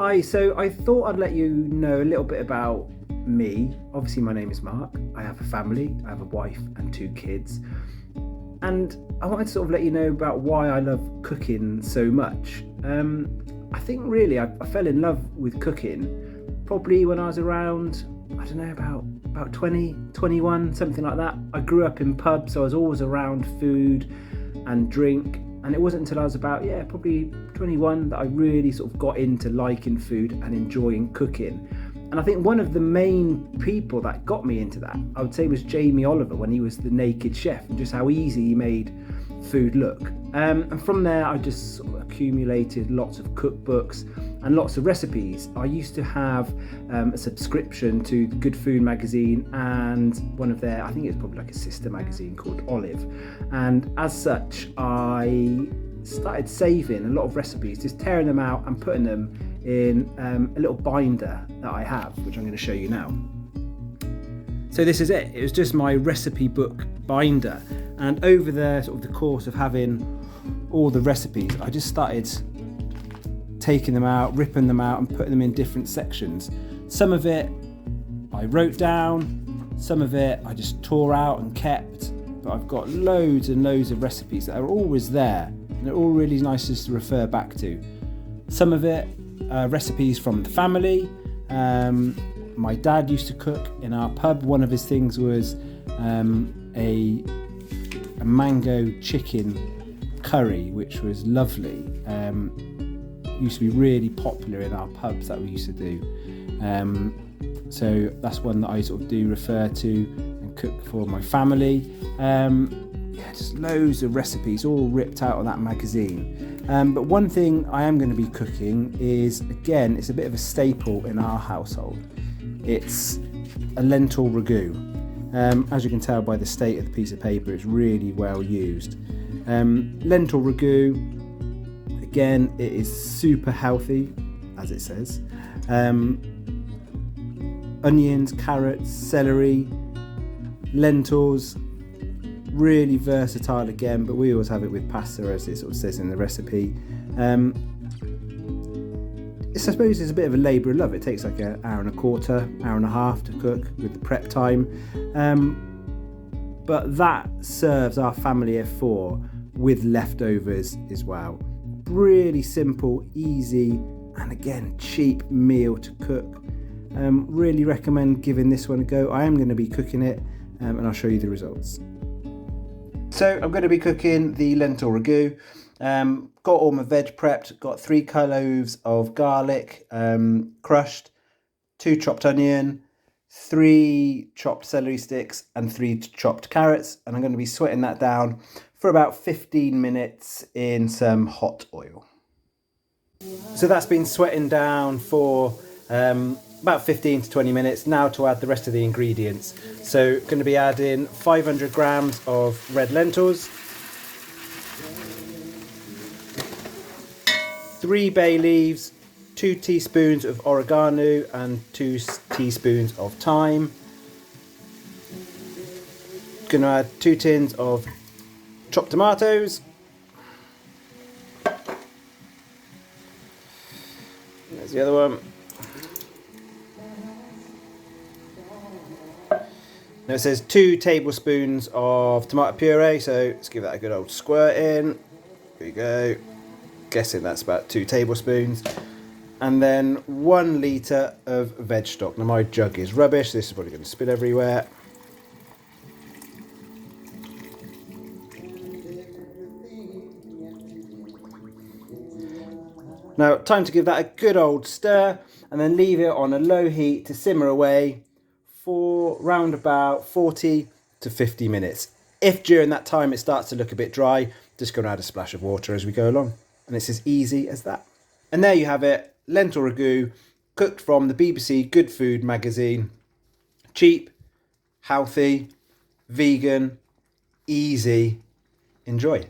Hi, so I thought I'd let you know a little bit about me. Obviously, my name is Mark. I have a family, I have a wife and 2 kids. And I wanted to sort of let you know about why I love cooking so much. I think really I fell in love with cooking probably when I was around, I don't know, about 20, 21, something like that. I grew up in pubs, so I was always around food and drink. And it wasn't until I was about, probably 21 that I really sort of got into liking food and enjoying cooking. And I think one of the main people that got me into that, I would say, was Jamie Oliver when he was the Naked Chef, and just how easy he made food look. And from there, I just sort of accumulated lots of cookbooks and lots of recipes. I used to have a subscription to the Good Food magazine and one of their, I think it's probably like a sister magazine called Olive. And as such, I started saving a lot of recipes, just tearing them out and putting them in a little binder that I have, which I'm going to show you now. So this is it. It was just my recipe book binder, and over the sort of the course of having all the recipes, I just started taking them out, ripping them out and putting them in different sections. Some of it I wrote down, some of it I just tore out and kept, but I've got loads and loads of recipes that are always there, and they're all really nice just to refer back to. Some of it recipes from the family. My dad used to cook in our pub. One of his things was a mango chicken curry, which was lovely. Used to be really popular in our pubs that we used to do. So that's one that I sort of do refer to and cook for my family. Just loads of recipes all ripped out of that magazine. But one thing I am going to be cooking is, again, it's a bit of a staple in our household. It's a lentil ragu. As you can tell by the state of the piece of paper, it's really well used. Lentil ragu, again, it is super healthy, as it says. Onions, carrots, celery, lentils, really versatile again, but we always have it with pasta, as it sort of says in the recipe. I suppose it's a bit of a labour of love. It takes like an hour and a quarter, hour and a half to cook with the prep time. But that serves our family of 4 with leftovers as well. Really simple, easy, and again, cheap meal to cook. Really recommend giving this one a go. I am going to be cooking it, and I'll show you the results. So I'm going to be cooking the lentil ragu. Got all my veg prepped, got 3 cloves of garlic crushed, 2 chopped onion, 3 chopped celery sticks and 3 chopped carrots, and I'm going to be sweating that down for about 15 minutes in some hot oil. So that's been sweating down for about 15 to 20 minutes. Now to add the rest of the ingredients. So going to be adding 500 grams of red lentils, 3 bay leaves, 2 teaspoons of oregano and 2 teaspoons of thyme. Going to add 2 tins of chopped tomatoes. There's the other one. Now it says 2 tablespoons of tomato puree, so let's give that a good old squirt in. There we go. Guessing that's about 2 tablespoons. And then 1 litre of veg stock. Now my jug is rubbish, this is probably going to spill everywhere. Now time to give that a good old stir and then leave it on a low heat to simmer away for round about 40 to 50 minutes. If during that time it starts to look a bit dry, just going to add a splash of water as we go along. And it's as easy as that. And there you have it, lentil ragu, cooked from the BBC Good Food magazine. Cheap, healthy, vegan, easy. Enjoy.